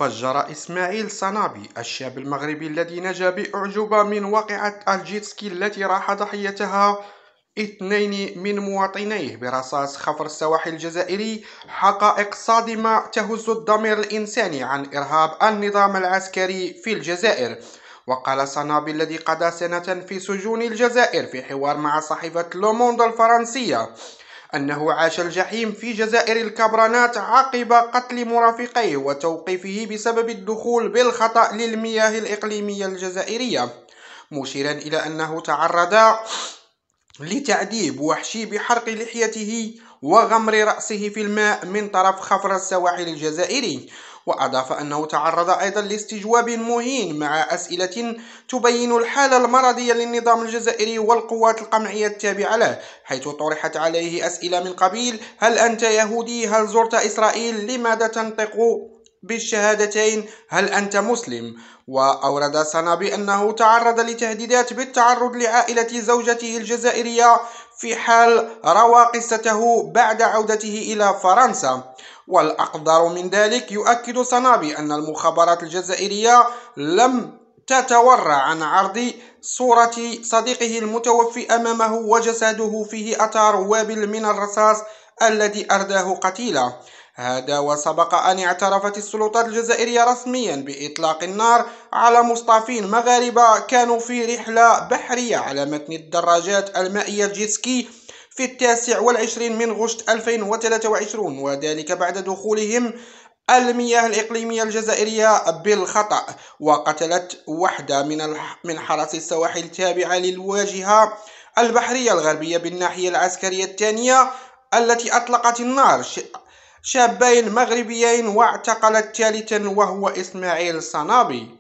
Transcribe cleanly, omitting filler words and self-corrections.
فجر إسماعيل صنابي الشاب المغربي الذي نجا بأعجوبة من واقعة الجيتسكي التي راح ضحيتها اثنين من مواطنيه برصاص خفر السواحل الجزائري حقائق صادمة تهز الضمير الإنساني عن إرهاب النظام العسكري في الجزائر. وقال صنابي الذي قضى سنة في سجون الجزائر في حوار مع صحيفة لوموند الفرنسية أنه عاش الجحيم في جزائر الكبرانات عقب قتل مرافقيه وتوقيفه بسبب الدخول بالخطأ للمياه الإقليمية الجزائرية، مشيرا إلى أنه تعرض لتعذيب وحشي بحرق لحيته وغمر رأسه في الماء من طرف خفر السواحل الجزائري. وأضاف أنه تعرض أيضا لاستجواب مهين مع أسئلة تبين الحالة المرضية للنظام الجزائري والقوات القمعية التابعة له، حيث طرحت عليه أسئلة من قبيل: هل أنت يهودي؟ هل زرت إسرائيل؟ لماذا تنطق بالشهادتين؟ هل أنت مسلم؟ وأورد صنابي أنه تعرض لتهديدات بالتعرض لعائلة زوجته الجزائرية في حال روى قصته بعد عودته إلى فرنسا. والأقدر من ذلك، يؤكد صنابي أن المخابرات الجزائرية لم تتورع عن عرض صورة صديقه المتوفي أمامه وجسده فيه أثار وابل من الرصاص الذي أرداه قتيلا. هذا وسبق أن اعترفت السلطات الجزائرية رسميا بإطلاق النار على مصطافين مغاربة كانوا في رحلة بحرية على متن الدراجات المائية جيتسكي في 29 من غشت 2023، وذلك بعد دخولهم المياه الإقليمية الجزائرية بالخطأ. وقتلت واحدة من حرس السواحل التابعة للواجهة البحرية الغربية بالناحية العسكرية الثانية التي أطلقت النار شابين مغربيين، واعتقلت ثالثا وهو إسماعيل صنابي.